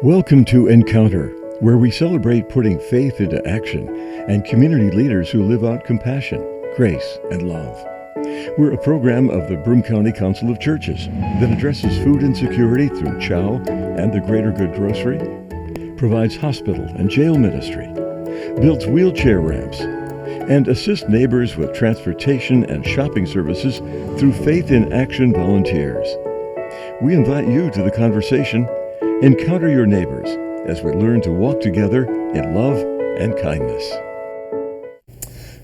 Welcome to Encounter, where we celebrate putting faith into action and community leaders who live out compassion, grace, and love. We're a program of the Broome County Council of Churches that addresses food insecurity through Chow and the Greater Good Grocery, provides hospital and jail ministry, builds wheelchair ramps, and assists neighbors with transportation and shopping services through Faith in Action volunteers. We invite you to the conversation. Encounter your neighbors as we learn to walk together in love and kindness.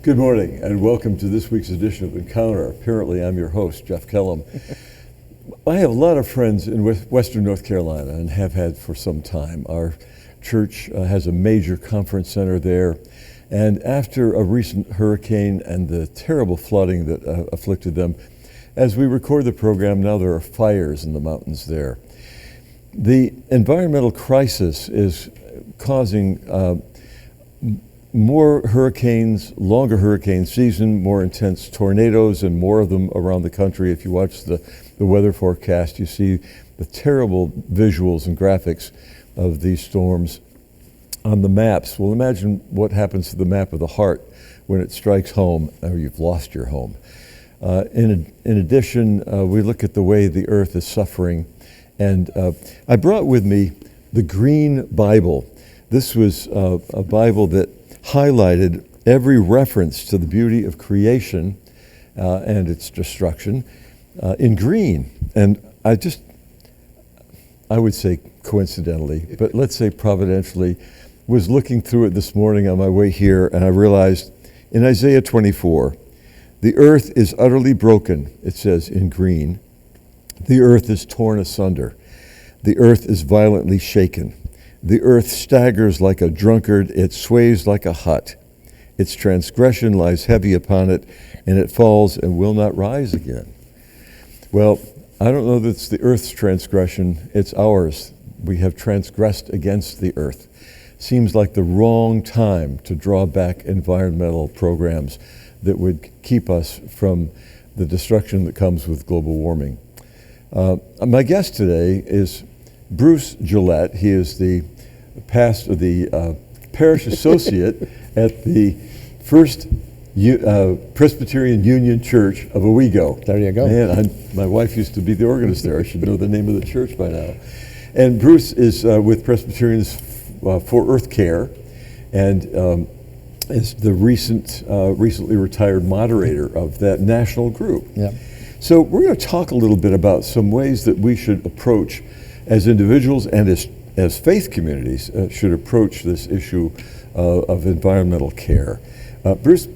Good morning and welcome to this week's edition of Encounter. Apparently I'm your host, Jeff Kellam. I have a lot of friends in Western North Carolina and have had for some time. Our church has a major conference center there, and after a recent hurricane and the terrible flooding that afflicted them, as we record the program, now there are fires in the mountains there. The environmental crisis is causing more hurricanes, longer hurricane season, more intense tornadoes, and more of them around the country. If you watch the weather forecast, you see the terrible visuals and graphics of these storms on the maps. Well, imagine what happens to the map of the heart when it strikes home or you've lost your home. In addition, we look at the way the earth is suffering. And I brought with me the Green Bible. This was a Bible that highlighted every reference to the beauty of creation and its destruction in green. And I would say coincidentally, but let's say providentially, was looking through it this morning on my way here, and I realized in Isaiah 24, the earth is utterly broken, it says in green. The earth is torn asunder. The earth is violently shaken. The earth staggers like a drunkard. It sways like a hut. Its transgression lies heavy upon it, and it falls and will not rise again. Well, I don't know that it's the earth's transgression. It's ours. We have transgressed against the earth. Seems like the wrong time to draw back environmental programs that would keep us from the destruction that comes with global warming. My guest today is Bruce Gillette. He is the parish associate at the First Presbyterian Union Church of Owego. There you go. Man, my wife used to be the organist there. I should know the name of the church by now. And Bruce is with Presbyterians for Earth Care, and is the recently retired moderator of that national group. Yeah. So we're going to talk a little bit about some ways that we should approach as individuals and as faith communities should approach this issue of environmental care. Bruce,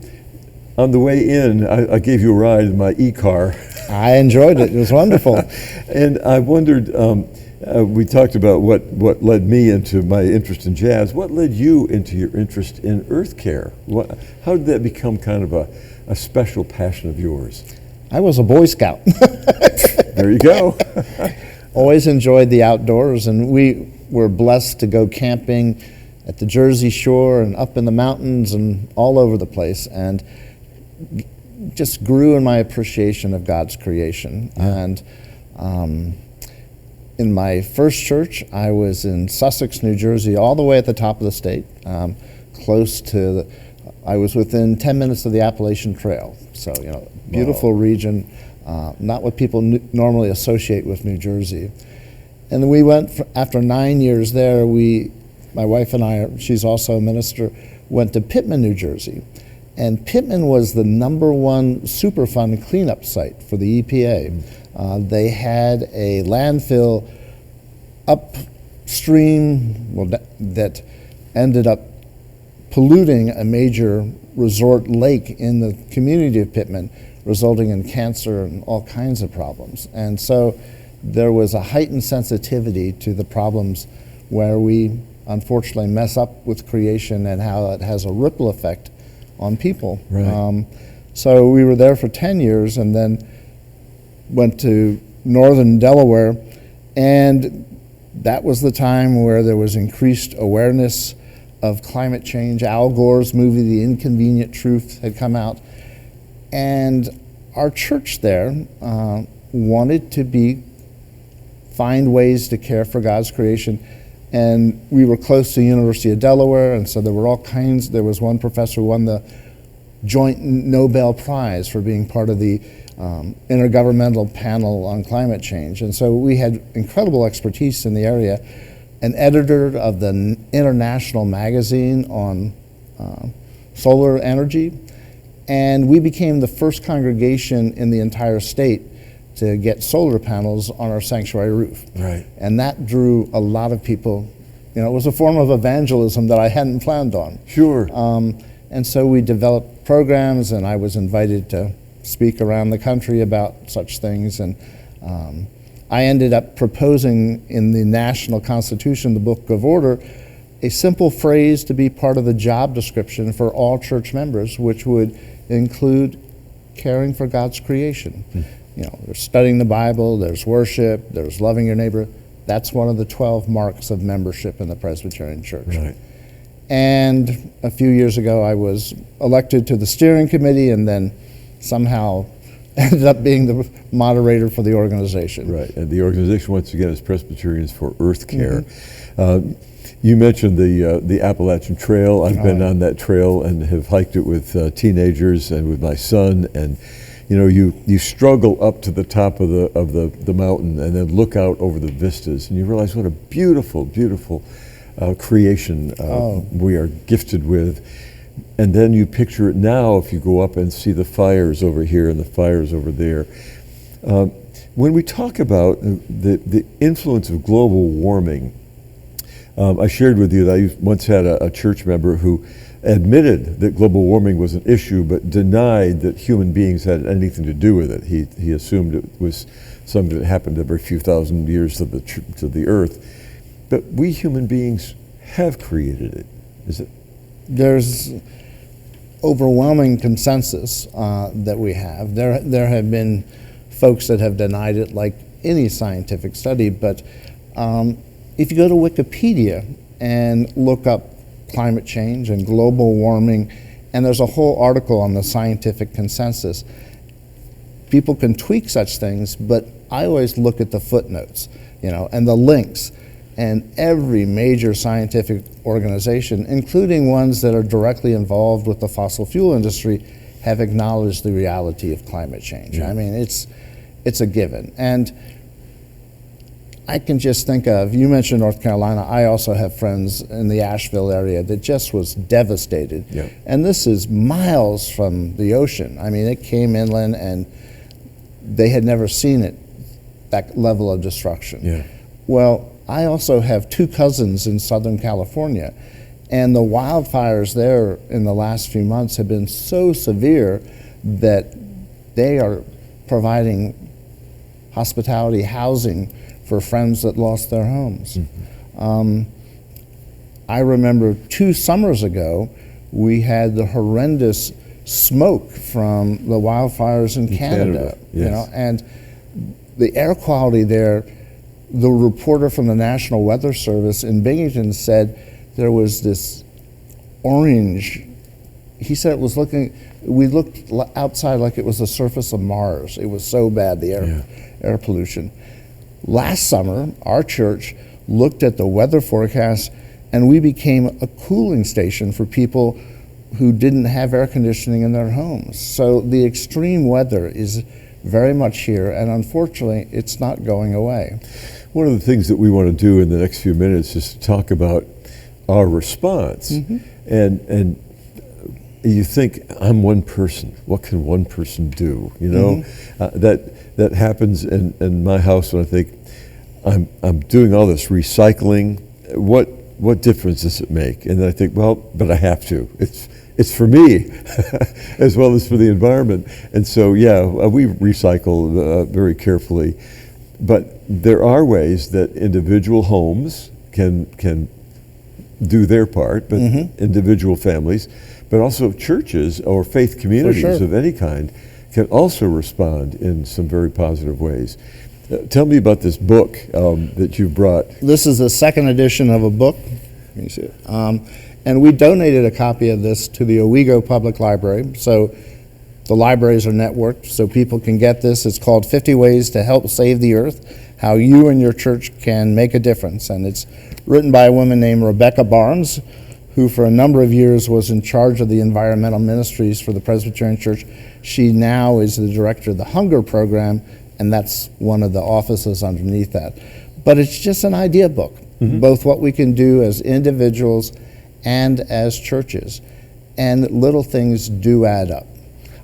on the way in, I gave you a ride in my e-car. I enjoyed it. It was wonderful. And I wondered, we talked about what led me into my interest in jazz. What led you into your interest in earth care? How did that become kind of a special passion of yours? I was a Boy Scout. There you go. Always enjoyed the outdoors, and we were blessed to go camping at the Jersey Shore and up in the mountains and all over the place, and just grew in my appreciation of God's creation. Yeah. And in my first church, I was in Sussex, New Jersey, all the way at the top of the state, I was within 10 minutes of the Appalachian Trail. So, beautiful region, not what people normally associate with New Jersey. And then we went, after 9 years there, my wife and I, she's also a minister, went to Pittman, New Jersey. And Pittman was the #1 Superfund cleanup site for the EPA. They had a landfill upstream that ended up polluting a major resort lake in the community of Pittman, resulting in cancer and all kinds of problems. And so there was a heightened sensitivity to the problems where we unfortunately mess up with creation and how it has a ripple effect on people. Right. So we were there for 10 years and then went to northern Delaware, and that was the time where there was increased awareness of climate change. Al Gore's movie, The Inconvenient Truth, had come out. And our church there wanted to find ways to care for God's creation And we were close to the University of Delaware, and so there were all kinds. There was one professor who won the joint Nobel Prize for being part of the Intergovernmental Panel on Climate Change. And so we had incredible expertise in the area. An editor of the international magazine on solar energy, and we became the first congregation in the entire state to get solar panels on our sanctuary roof. Right. And that drew a lot of people. You know, it was a form of evangelism that I hadn't planned on. Sure. And so we developed programs, and I was invited to speak around the country about such things. And I ended up proposing in the National Constitution, the Book of Order, a simple phrase to be part of the job description for all church members, which would include caring for God's creation. You know, there's studying the Bible, there's worship, there's loving your neighbor. That's one of the 12 marks of membership in the Presbyterian Church. Right. And a few years ago, I was elected to the steering committee and then somehow ended up being the moderator for the organization. Right, and the organization, once again, is Presbyterians for Earth Care. You mentioned the Appalachian Trail. I've been on that trail and have hiked it with teenagers and with my son, and you know, you struggle up to the top of the mountain and then look out over the vistas, and you realize what a beautiful, beautiful creation we are gifted with. And then you picture it now if you go up and see the fires over here and the fires over there. When we talk about the influence of global warming, I shared with you that I once had a church member who admitted that global warming was an issue, but denied that human beings had anything to do with it. He assumed it was something that happened every few thousand years to the Earth. But we human beings have created it. Is it? There's overwhelming consensus that we have. There have been folks that have denied it, like any scientific study, but if you go to Wikipedia and look up climate change and global warming, and there's a whole article on the scientific consensus. People can tweak such things, but I always look at the footnotes, you know, and the links. And every major scientific organization, including ones that are directly involved with the fossil fuel industry, have acknowledged the reality of climate change. Yeah. I mean, it's a given. And I can just think of, you mentioned North Carolina, I also have friends in the Asheville area that just was devastated. Yeah. And this is miles from the ocean. I mean, it came inland and they had never seen it, that level of destruction. Yeah. Well, I also have two cousins in Southern California, and the wildfires there in the last few months have been so severe that they are providing hospitality, housing for friends that lost their homes. Mm-hmm. I remember 2 summers ago, we had the horrendous smoke from the wildfires in Canada. Yes. You know, and the air quality there, the reporter from the National Weather Service in Binghamton said there was this orange. He said it was we looked outside like it was the surface of Mars. It was so bad, the air pollution. Last summer, our church looked at the weather forecast, and we became a cooling station for people who didn't have air conditioning in their homes. So the extreme weather is very much here, and unfortunately, it's not going away. One of the things that we want to do in the next few minutes is to talk about our response. Mm-hmm. And you think, I'm one person. What can one person do? You know, that happens in my house when I think, I'm doing all this recycling. What difference does it make? And then I think, well, but I have to. It's for me as well as for the environment. And so, we recycle very carefully. But there are ways that individual homes can do their part, but individual families, but also churches or faith communities of any kind can also respond in some very positive ways. Tell me about this book that you brought. This is the second edition of a book. Let me see it. And we donated a copy of this to the Owego Public Library. So the libraries are networked so people can get this. It's called 50 Ways to Help Save the Earth. how you and your church can make a difference. And it's written by a woman named Rebecca Barnes, who for a number of years was in charge of the environmental ministries for the Presbyterian Church. She now is the director of the Hunger Program, and that's one of the offices underneath that. But it's just an idea book, both what we can do as individuals and as churches. And little things do add up.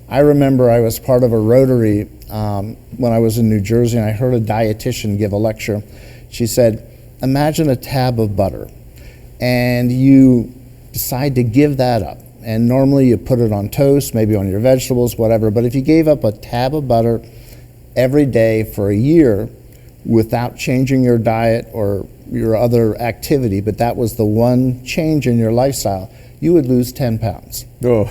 I remember I was part of a Rotary when I was in New Jersey, and I heard a dietitian give a lecture. She said, imagine a tab of butter, and you decide to give that up. And normally you put it on toast, maybe on your vegetables, whatever. But if you gave up a tab of butter every day for a year without changing your diet or your other activity, but that was the one change in your lifestyle, you would lose 10 pounds. Oh.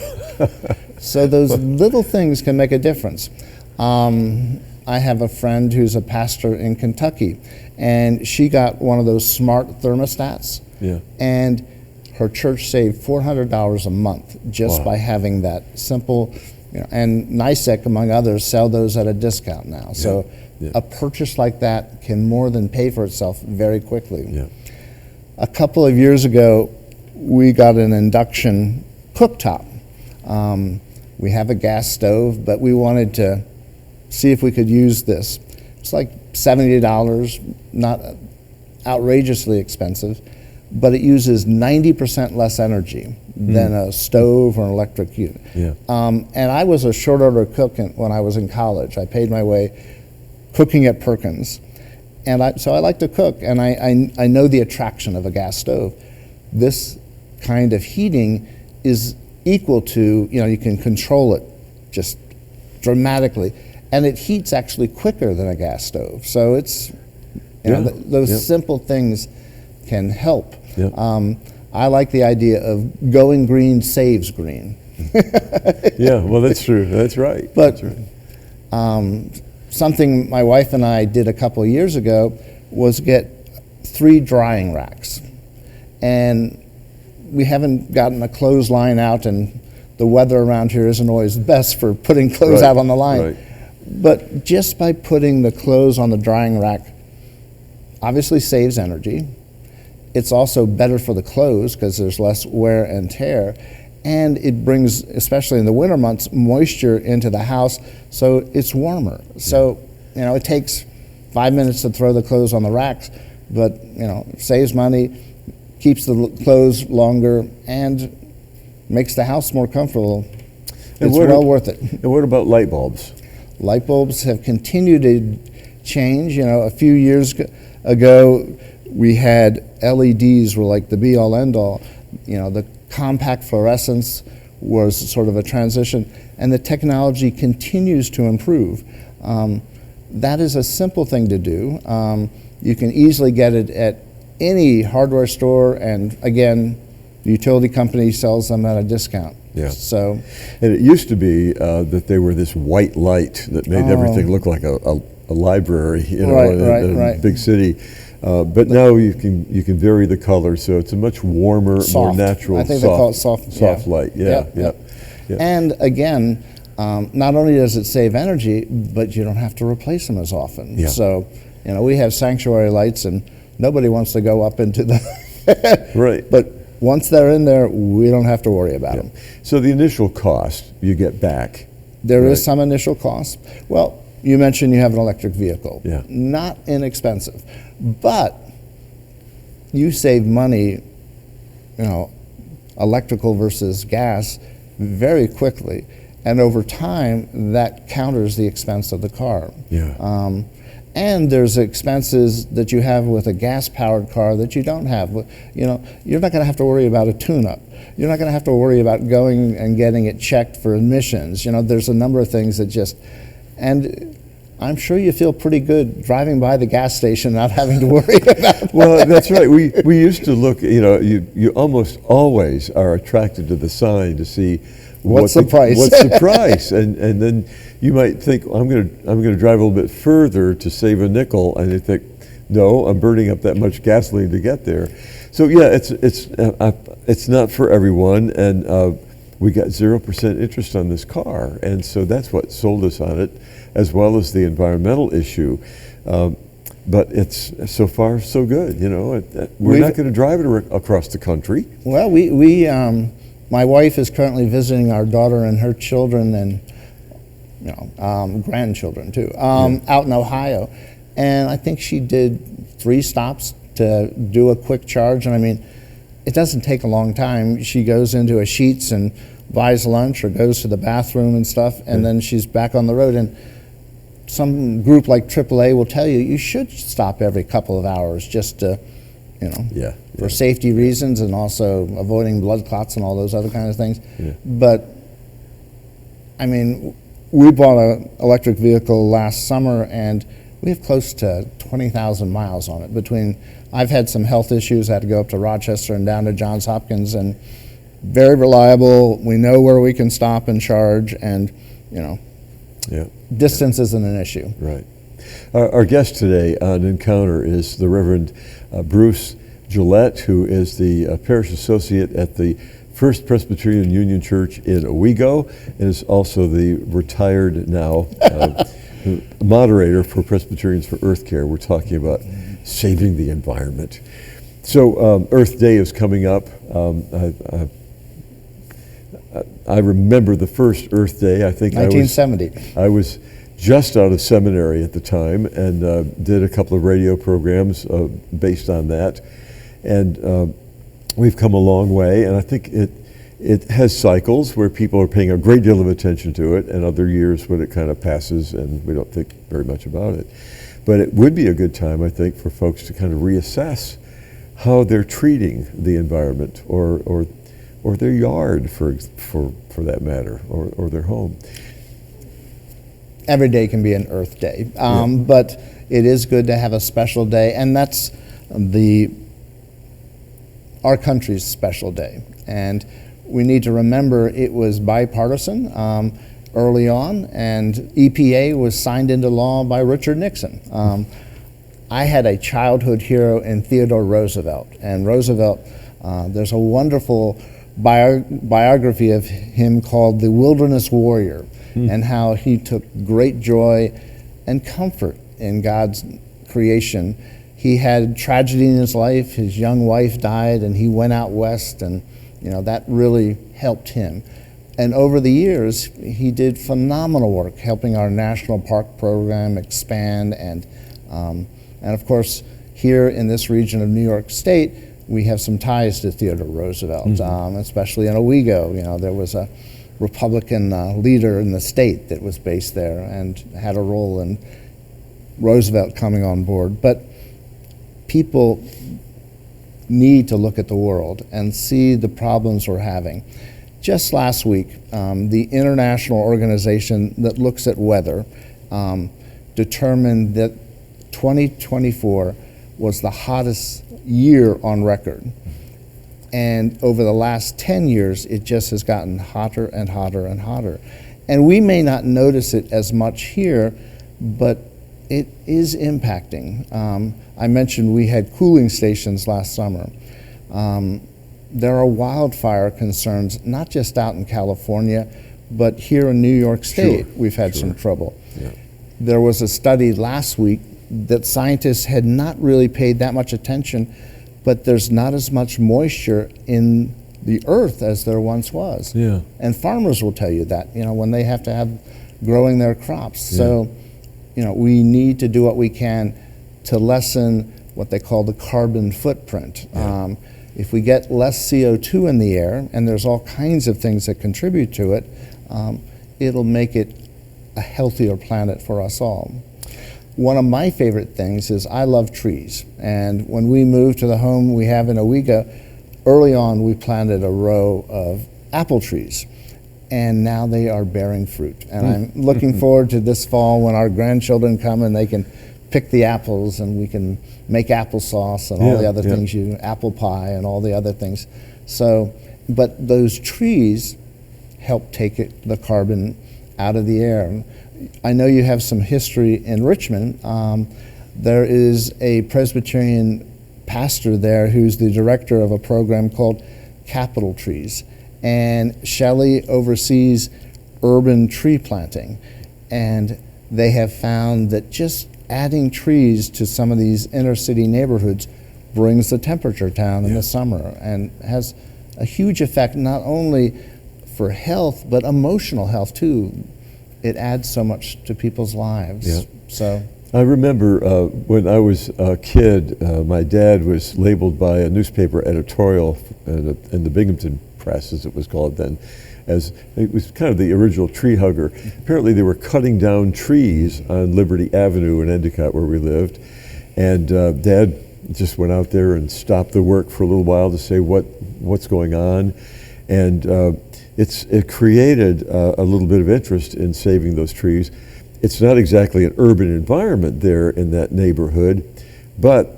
So those little things can make a difference. I have a friend who's a pastor in Kentucky, and she got one of those smart thermostats. Yeah. And her church saved $400 a month just by having that simple, and NICEC, among others, sell those at a discount now. So a purchase like that can more than pay for itself very quickly. Yeah. A couple of years ago, we got an induction cooktop. We have a gas stove, but we wanted to see if we could use this. It's like $70, not outrageously expensive, but it uses 90% less energy than a stove or an electric unit. Yeah. And I was a short order cook when I was in college. I paid my way cooking at Perkins. And so I like to cook, and I know the attraction of a gas stove. This kind of heating is equal to, you can control it just dramatically. And it heats actually quicker than a gas stove. So it's, those simple things can help. Yeah. I like the idea of going green saves green. Yeah, well, that's true. That's right. But that's right. Something my wife and I did a couple of years ago was get 3 drying racks. And we haven't gotten a clothesline out, and the weather around here isn't always the best for putting clothes out on the line. Right. But just by putting the clothes on the drying rack, obviously saves energy. It's also better for the clothes because there's less wear and tear. And it brings, especially in the winter months, moisture into the house, so it's warmer. So, it takes 5 minutes to throw the clothes on the racks, but, saves money, keeps the clothes longer, and makes the house more comfortable. It's well worth it. And what about light bulbs? Light bulbs have continued to change. A few years ago, we had LEDs were like the be-all, end-all. The compact fluorescence was sort of a transition, and the technology continues to improve. That is a simple thing to do. You can easily get it at any hardware store, and again, the utility company sells them at a discount. Yeah. So, and it used to be that they were this white light that made everything look like a library, in a big city. But now you can vary the color, so it's a much warmer, more natural, I think they call it soft light. Yeah. And again, not only does it save energy, but you don't have to replace them as often. Yeah. So, we have sanctuary lights, and nobody wants to go up into the right. But once they're in there, we don't have to worry about them. So the initial cost you get back. There is some initial cost. Well, you mentioned you have an electric vehicle. Yeah. Not inexpensive, but you save money, electrical versus gas, very quickly. And over time, that counters the expense of the car. Yeah. And there's expenses that you have with a gas-powered car that you don't have. You're not going to have to worry about a tune-up. You're not going to have to worry about going and getting it checked for emissions. There's a number of things that and I'm sure you feel pretty good driving by the gas station not having to worry about that. Well, that's right. We used to look, you almost always are attracted to the sign to see what's the price. What's the price? And then you might think, I'm going to drive a little bit further to save a nickel, and you think, no, I'm burning up that much gasoline to get there. So yeah, it's not for everyone, and we got 0% interest on this car, and so that's what sold us on it, as well as the environmental issue. but it's so far so good. We're not going to drive it across the country. Well, my wife is currently visiting our daughter and her children and grandchildren too, out in Ohio, and I think she did 3 stops to do a quick charge. And I mean, it doesn't take a long time. She goes into a Sheetz and buys lunch or goes to the bathroom and stuff, and then she's back on the road. And some group like AAA will tell you should stop every couple of hours just to, for safety reasons and also avoiding blood clots and all those other kinds of things. Yeah. But I mean, we bought an electric vehicle last summer, and we have close to 20,000 miles on it. I've had some health issues. I had to go up to Rochester and down to Johns Hopkins, and very reliable. We know where we can stop and charge, and distance isn't an issue. Right. Our guest today on Encounter is the Reverend Bruce Gillette, who is the parish associate at the First Presbyterian Union Church in Owego, and is also the retired now moderator for Presbyterians for Earth Care. We're talking about saving the environment. So Earth Day is coming up. I remember the first Earth Day. I think 1970. I was just out of seminary at the time, and did a couple of radio programs based on that. And we've come a long way, and I think it has cycles where people are paying a great deal of attention to it, and other years when it kind of passes and we don't think very much about it. But it would be a good time, I think, for folks to kind of reassess how they're treating the environment or their yard, for that matter, or their home. Every day can be an Earth Day, but it is good to have a special day, and that's our country's special day. And we need to remember it was bipartisan early on, and EPA was signed into law by Richard Nixon. I had a childhood hero in Theodore Roosevelt, and Roosevelt, there's a wonderful biography of him called The Wilderness Warrior, and how he took great joy and comfort in God's creation. He had tragedy in his life. His young wife died, and he went out west, and that really helped him. And over the years, he did phenomenal work helping our national park program expand, and of course, here in this region of New York State, we have some ties to Theodore Roosevelt, especially in Owego. There was a Republican leader in the state that was based there and had a role in Roosevelt coming on board. But people need to look at the world and see the problems we're having. Just last week, the international organization that looks at weather determined that 2024 was the hottest year on record. And over the last 10 years, it just has gotten hotter and hotter and hotter. And we may not notice it as much here, but it is impacting. I mentioned we had cooling stations last summer. There are wildfire concerns, not just out in California, but here in New York State, we've had some trouble. Yeah. There was a study last week that scientists had not really paid that much attention, but there's not as much moisture in the earth as there once was. Yeah. And farmers will tell you that, when they have to have growing their crops. Yeah. So, we need to do what we can to lessen what they call the carbon footprint. Yeah. If we get less CO2 in the air, and there's all kinds of things that contribute to it, it'll make it a healthier planet for us all. One of my favorite things is I love trees. And when we moved to the home we have in Owego, early on we planted a row of apple trees. And now they are bearing fruit. And I'm looking forward to this fall when our grandchildren come and they can pick the apples and we can make applesauce and all the other things, apple pie and all the other things. So, but those trees help take the carbon out of the air. I know you have some history in Richmond. There is a Presbyterian pastor there who's the director of a program called Capital Trees. And Shelley oversees urban tree planting. And they have found that just adding trees to some of these inner city neighborhoods brings the temperature down in the summer and has a huge effect not only for health but emotional health too. It adds so much to people's lives. Yeah. So I remember when I was a kid, my dad was labeled by a newspaper editorial in the Binghamton Press, as it was called then, as it was kind of the original tree hugger. Apparently they were cutting down trees on Liberty Avenue in Endicott where we lived, and Dad just went out there and stopped the work for a little while to say what's going on, and it created a little bit of interest in saving those trees. It's not exactly an urban environment there in that neighborhood, but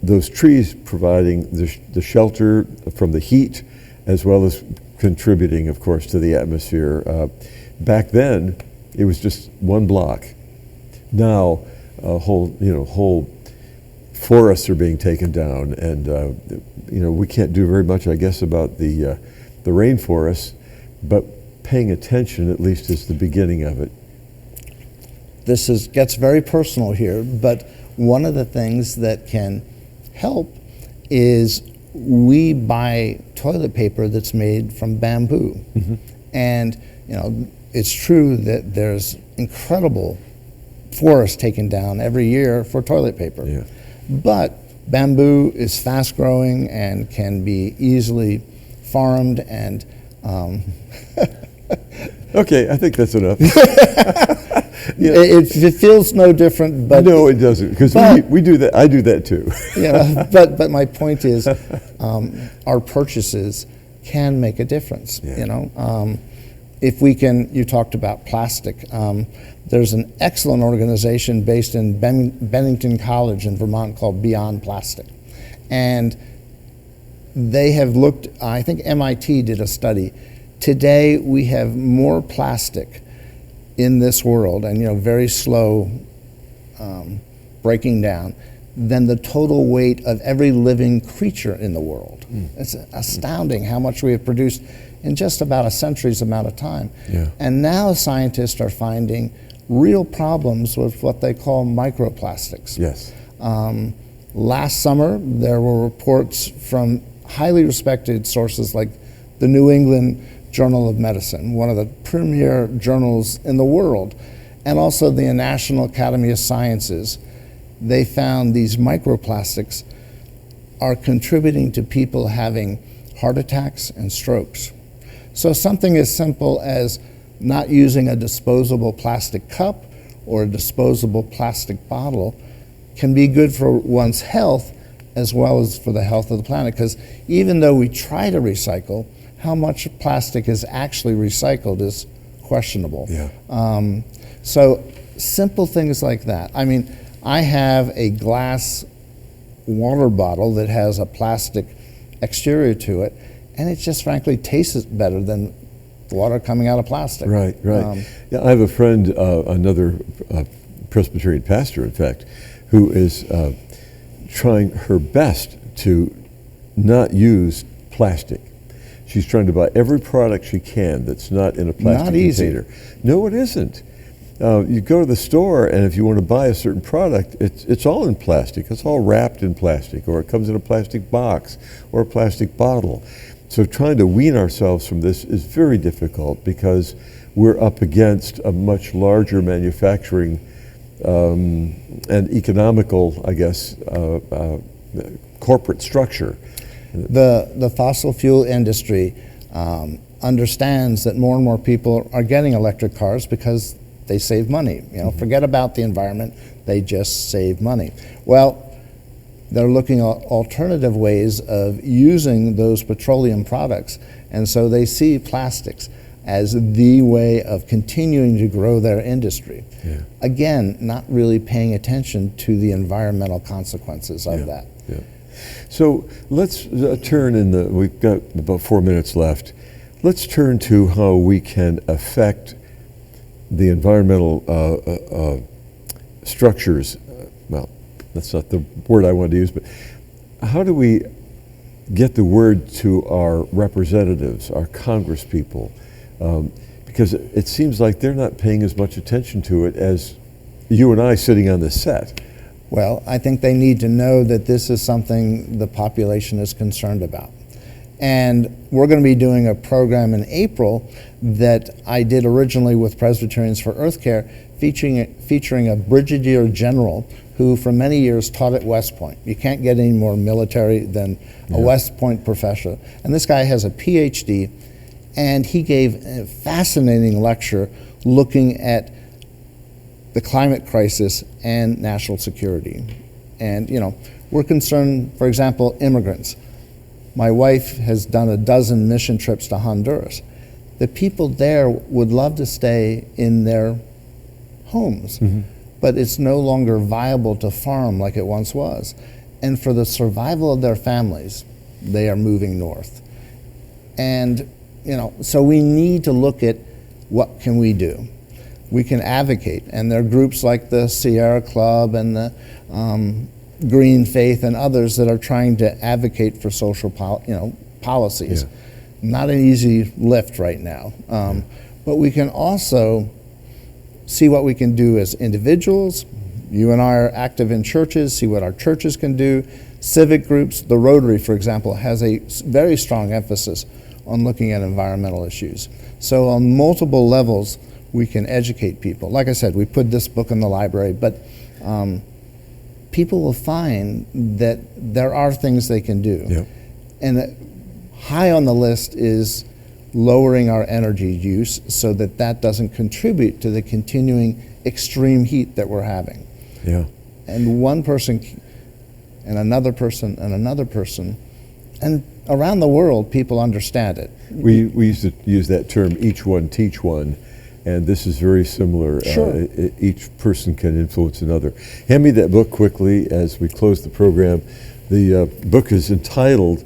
those trees providing the shelter from the heat as well as contributing, of course, to the atmosphere. Back then, it was just one block. Now, whole forests are being taken down, and we can't do very much, I guess, about the rainforests, but paying attention at least is the beginning of it. This gets very personal here, but one of the things that can help is we buy toilet paper that's made from bamboo. Mm-hmm. And it's true that there's incredible forests taken down every year for toilet paper. Yeah. But bamboo is fast growing and can be easily farmed and Okay, I think that's enough. It feels no different, but no, it doesn't, because we do that. I do that too. But my point is, our purchases can make a difference. Yeah. If we can, you talked about plastic. There's an excellent organization based in Bennington College in Vermont called Beyond Plastic, and they have looked. I think MIT did a study. Today we have more plastic in this world, and very slow breaking down, than the total weight of every living creature in the world. It's astounding how much we have produced in just about a century's amount of time. Yeah. And now scientists are finding real problems with what they call microplastics. Yes. Last summer, there were reports from highly respected sources like the New England Journal of Medicine, one of the premier journals in the world, and also the National Academy of Sciences. They found these microplastics are contributing to people having heart attacks and strokes. So something as simple as not using a disposable plastic cup or a disposable plastic bottle can be good for one's health as well as for the health of the planet, because even though we try to recycle, how much plastic is actually recycled is questionable. Yeah. So simple things like that. I mean, I have a glass water bottle that has a plastic exterior to it, and it just frankly tastes better than water coming out of plastic. Right. Yeah, I have a friend, another Presbyterian pastor, in fact, who is trying her best to not use plastic. She's trying to buy every product she can that's not in a plastic container. No, it isn't. You go to the store, and if you want to buy a certain product, it's all in plastic. It's all wrapped in plastic, or it comes in a plastic box or a plastic bottle. So trying to wean ourselves from this is very difficult because we're up against a much larger manufacturing and economical, I guess, corporate structure. The fossil fuel industry understands that more and more people are getting electric cars because they save money. Forget about the environment, they just save money. Well, they're looking at alternative ways of using those petroleum products, and so they see plastics as the way of continuing to grow their industry. Yeah. Again, not really paying attention to the environmental consequences of that. Yeah. So let's turn we've got about 4 minutes left. Let's turn to how we can affect the environmental structures. Well, that's not the word I wanted to use, but how do we get the word to our representatives, our congresspeople? Because it seems like they're not paying as much attention to it as you and I sitting on this set. Well, I think they need to know that this is something the population is concerned about. And we're going to be doing a program in April that I did originally with Presbyterians for Earth Care, featuring a brigadier general who for many years taught at West Point. You can't get any more military than a West Point professor. And this guy has a PhD, and he gave a fascinating lecture looking at the climate crisis and national security. And, you know, we're concerned, for example, immigrants. My wife has done a dozen mission trips to Honduras. The people there would love to stay in their homes, but it's no longer viable to farm like it once was. And for the survival of their families, they are moving north. And, you know, so we need to look at what can we do. We can advocate, and there are groups like the Sierra Club and the Green Faith and others that are trying to advocate for social policies. Yeah. Not an easy lift right now, but we can also see what we can do as individuals. You and I are active in churches, see what our churches can do. Civic groups, the Rotary, for example, has a very strong emphasis on looking at environmental issues. So on multiple levels, we can educate people. Like I said, we put this book in the library, but people will find that there are things they can do. Yep. And high on the list is lowering our energy use so that that doesn't contribute to the continuing extreme heat that we're having. Yeah. And one person and another person and another person, and around the world people understand it. We used to use that term, each one teach one, and this is very similar. Sure. Each person can influence another. Hand me that book quickly as we close the program. The book is entitled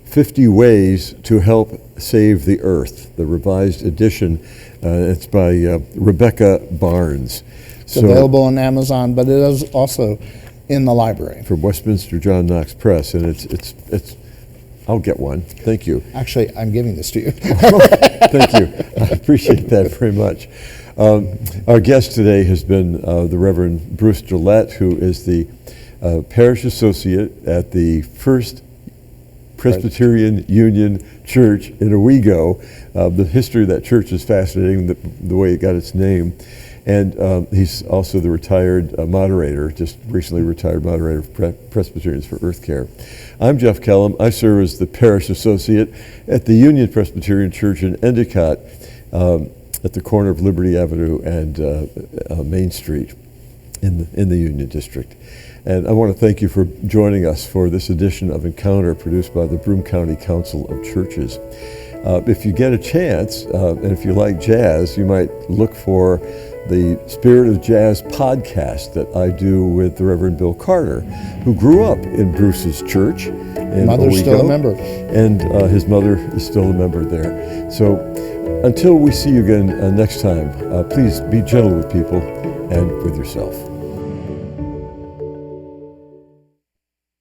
50 Ways to Help Save the Earth, the revised edition. It's by Rebecca Barnes. It's available on Amazon, but it is also in the library. From Westminster John Knox Press, and it's I'll get one. Thank you. Actually, I'm giving this to you. Thank you. I appreciate that very much. Our guest today has been the Reverend Bruce Gillette, who is the Parish Associate at the First Presbyterian Union Church in Owego. The history of that church is fascinating, the way it got its name. And he's also the retired moderator, just recently retired moderator of Presbyterians for Earth Care. I'm Jeff Kellam. I serve as the Parish Associate at the Union Presbyterian Church in Endicott at the corner of Liberty Avenue and Main Street in the Union District. And I want to thank you for joining us for this edition of Encounter produced by the Broome County Council of Churches. If you get a chance, and if you like jazz, you might look for the Spirit of Jazz podcast that I do with the Reverend Bill Carter, who grew up in Bruce's church in Mother's Owego, still a member. and his mother is still a member there. So until we see you again next time, please be gentle with people and with yourself.